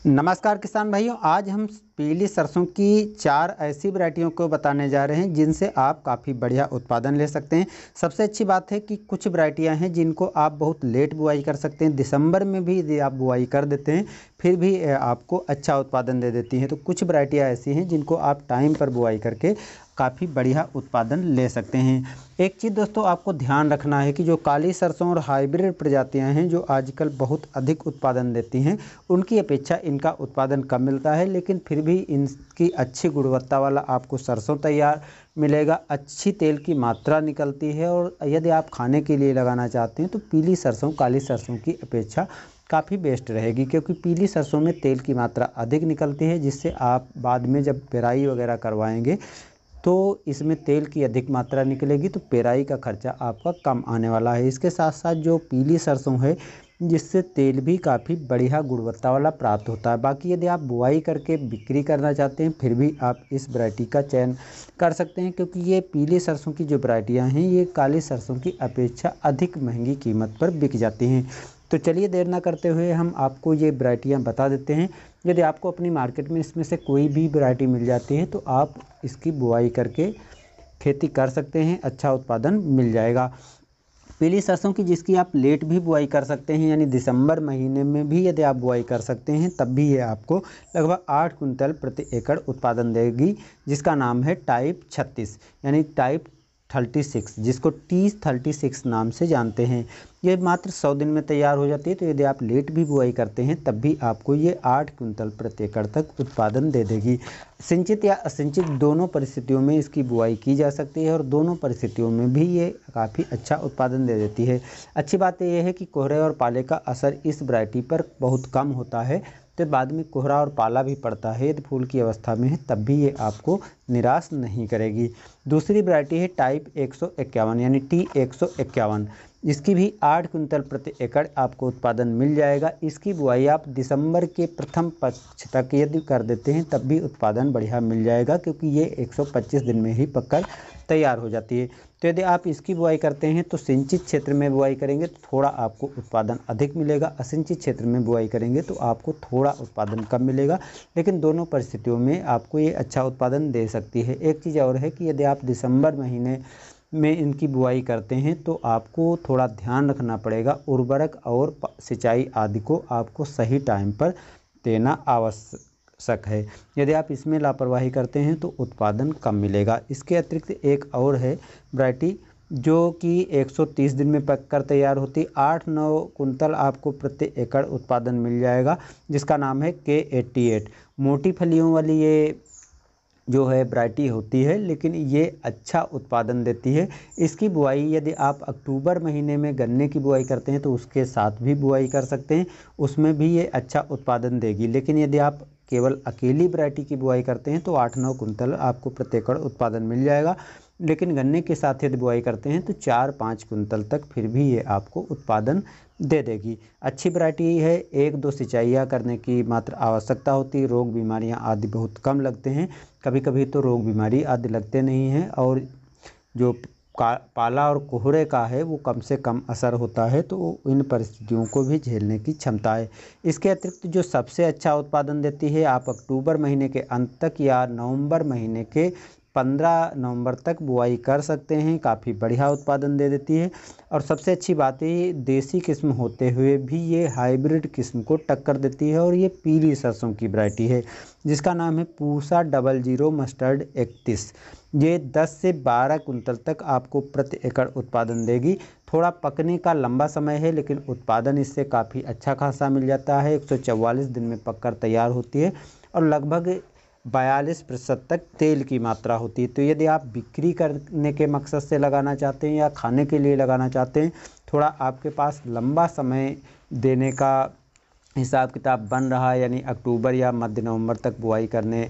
नमस्कार किसान भाइयों, आज हम पीली सरसों की 4 ऐसी वैरायटियों को बताने जा रहे हैं जिनसे आप काफ़ी बढ़िया उत्पादन ले सकते हैं। सबसे अच्छी बात है कि कुछ वैरायटियां हैं जिनको आप बहुत लेट बुआई कर सकते हैं। दिसंबर में भी यदि आप बुआई कर देते हैं फिर भी आपको अच्छा उत्पादन दे देती हैं। तो कुछ वैरायटियाँ ऐसी हैं जिनको आप टाइम पर बुआई करके काफ़ी बढ़िया उत्पादन ले सकते हैं। एक चीज़ दोस्तों आपको ध्यान रखना है कि जो काली सरसों और हाइब्रिड प्रजातियां हैं जो आजकल बहुत अधिक उत्पादन देती हैं, उनकी अपेक्षा इनका उत्पादन कम मिलता है, लेकिन फिर भी इनकी अच्छी गुणवत्ता वाला आपको सरसों तैयार मिलेगा। अच्छी तेल की मात्रा निकलती है और यदि आप खाने के लिए लगाना चाहते हैं तो पीली सरसों काली सरसों की अपेक्षा काफ़ी बेस्ट रहेगी, क्योंकि पीली सरसों में तेल की मात्रा अधिक निकलती है, जिससे आप बाद में जब पेराई वगैरह करवाएंगे तो इसमें तेल की अधिक मात्रा निकलेगी, तो पेराई का खर्चा आपका कम आने वाला है। इसके साथ साथ जो पीली सरसों है जिससे तेल भी काफ़ी बढ़िया गुणवत्ता वाला प्राप्त होता है। बाकी यदि आप बुआई करके बिक्री करना चाहते हैं फिर भी आप इस वैरायटी का चयन कर सकते हैं, क्योंकि ये पीली सरसों की जो वैरायटियाँ हैं ये काली सरसों की अपेक्षा अधिक महंगी कीमत पर बिक जाती हैं। तो चलिए देर ना करते हुए हम आपको ये वैरायटियाँ बता देते हैं। यदि आपको अपनी मार्केट में इसमें से कोई भी वैरायटी मिल जाती है तो आप इसकी बुआई करके खेती कर सकते हैं, अच्छा उत्पादन मिल जाएगा। पीली सरसों की जिसकी आप लेट भी बुआई कर सकते हैं, यानी दिसंबर महीने में भी यदि आप बुआई कर सकते हैं तब भी ये आपको लगभग 8 कुंटल प्रति एकड़ उत्पादन देगी, जिसका नाम है टाइप 36 यानी टाइप 36, जिसको T36 नाम से जानते हैं। ये मात्र 100 दिन में तैयार हो जाती है, तो यदि आप लेट भी बुआई करते हैं तब भी आपको ये 8 कुंटल प्रति एकड़ तक उत्पादन दे देगी। सिंचित या असिंचित दोनों परिस्थितियों में इसकी बुआई की जा सकती है और दोनों परिस्थितियों में भी ये काफ़ी अच्छा उत्पादन दे देती है। अच्छी बात यह है कि कोहरे और पाले का असर इस वैरायटी पर बहुत कम होता है, तो बाद में कोहरा और पाला भी पड़ता है यदि फूल की अवस्था में है तब भी ये आपको निराश नहीं करेगी। दूसरी वैरायटी है टाइप 151 यानी T151। इसकी भी 8 कुंटल प्रति एकड़ आपको उत्पादन मिल जाएगा। इसकी बुआई आप दिसंबर के प्रथम पक्ष तक यदि कर देते हैं तब भी उत्पादन बढ़िया मिल जाएगा, क्योंकि ये 125 दिन में ही पककर तैयार हो जाती है। तो यदि आप इसकी बुआई करते हैं तो सिंचित क्षेत्र में बुआई करेंगे तो थोड़ा आपको उत्पादन अधिक मिलेगा, असिंचित क्षेत्र में बुआई करेंगे तो आपको थोड़ा उत्पादन कम मिलेगा, लेकिन दोनों परिस्थितियों में आपको ये अच्छा उत्पादन दे सकती है। एक चीज़ और है कि यदि आप दिसंबर महीने में इनकी बुआई करते हैं तो आपको थोड़ा ध्यान रखना पड़ेगा, उर्वरक और सिंचाई आदि को आपको सही टाइम पर देना आवश्यक है। यदि आप इसमें लापरवाही करते हैं तो उत्पादन कम मिलेगा। इसके अतिरिक्त एक और है वैरायटी जो कि 130 दिन में पककर तैयार होती, 8-9 कुंटल आपको प्रति एकड़ उत्पादन मिल जाएगा, जिसका नाम है K88। मोटी फलियों वाली ये जो है वैरायटी होती है, लेकिन ये अच्छा उत्पादन देती है। इसकी बुआई यदि आप अक्टूबर महीने में गन्ने की बुआई करते हैं तो उसके साथ भी बुआई कर सकते हैं, उसमें भी ये अच्छा उत्पादन देगी। लेकिन यदि आप केवल अकेली वैरायटी की बुआई करते हैं तो 8-9 कुंटल आपको प्रति एकड़ उत्पादन मिल जाएगा, लेकिन गन्ने के साथ यदि बुआई करते हैं तो 4-5 कुंटल तक फिर भी ये आपको उत्पादन दे देगी। अच्छी वैरायटी है। 1-2 सिंचाइयाँ करने की मात्र आवश्यकता होती है। रोग बीमारियाँ आदि बहुत कम लगते हैं, कभी कभी तो रोग बीमारी आदि लगते नहीं हैं, और जो पाला और कोहरे का है वो कम से कम असर होता है, तो इन परिस्थितियों को भी झेलने की क्षमता है। इसके अतिरिक्त जो सबसे अच्छा उत्पादन देती है, आप अक्टूबर महीने के अंत तक या नवंबर महीने के 15 नवंबर तक बुआई कर सकते हैं, काफ़ी बढ़िया उत्पादन दे देती है। और सबसे अच्छी बात है देसी किस्म होते हुए भी ये हाइब्रिड किस्म को टक्कर देती है, और ये पीली सरसों की वैरायटी है जिसका नाम है पूसा 00 मस्टर्ड 31। ये 10 से 12 कुंटल तक आपको प्रति एकड़ उत्पादन देगी। थोड़ा पकने का लंबा समय है, लेकिन उत्पादन इससे काफ़ी अच्छा खासा मिल जाता है। 144 दिन में पककर तैयार होती है और लगभग 42% तक तेल की मात्रा होती है। तो यदि आप बिक्री करने के मकसद से लगाना चाहते हैं या खाने के लिए लगाना चाहते हैं, थोड़ा आपके पास लंबा समय देने का हिसाब किताब बन रहा है, यानी अक्टूबर या मध्य नवंबर तक बुआई करने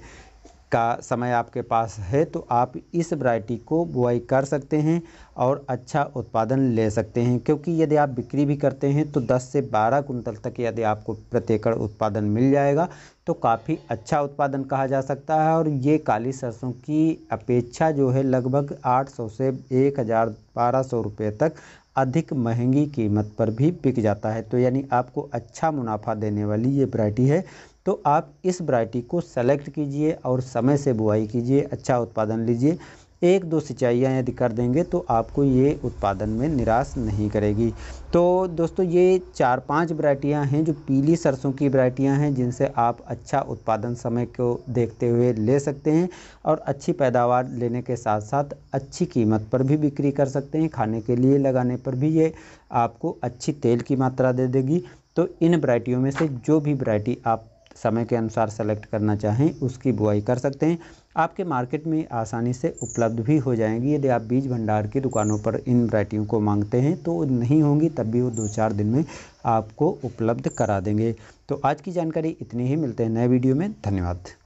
का समय आपके पास है, तो आप इस वैरायटी को बुआई कर सकते हैं और अच्छा उत्पादन ले सकते हैं। क्योंकि यदि आप बिक्री भी करते हैं तो 10 से 12 कुंटल तक यदि आपको प्रति एकड़ उत्पादन मिल जाएगा तो काफ़ी अच्छा उत्पादन कहा जा सकता है। और ये काली सरसों की अपेक्षा जो है लगभग 800 से 1200 रुपये तक अधिक महंगी कीमत पर भी बिक जाता है। तो यानी आपको अच्छा मुनाफा देने वाली ये वैरायटी है। तो आप इस वैरायटी को सेलेक्ट कीजिए और समय से बुआई कीजिए, अच्छा उत्पादन लीजिए। 1-2 सिंचाइयाँ यदि कर देंगे तो आपको ये उत्पादन में निराश नहीं करेगी। तो दोस्तों ये 4-5 वैरायटियाँ हैं जो पीली सरसों की वैरायटियाँ हैं, जिनसे आप अच्छा उत्पादन समय को देखते हुए ले सकते हैं और अच्छी पैदावार लेने के साथ साथ अच्छी कीमत पर भी बिक्री कर सकते हैं। खाने के लिए लगाने पर भी ये आपको अच्छी तेल की मात्रा दे देगी। तो इन वैरायटियों में से जो भी वैरायटी आप समय के अनुसार सेलेक्ट करना चाहें उसकी बुआई कर सकते हैं। आपके मार्केट में आसानी से उपलब्ध भी हो जाएंगी। यदि आप बीज भंडार की दुकानों पर इन वैरायटियों को मांगते हैं तो नहीं होंगी, तब भी वो 2-4 दिन में आपको उपलब्ध करा देंगे। तो आज की जानकारी इतनी ही, मिलते हैं नए वीडियो में। धन्यवाद।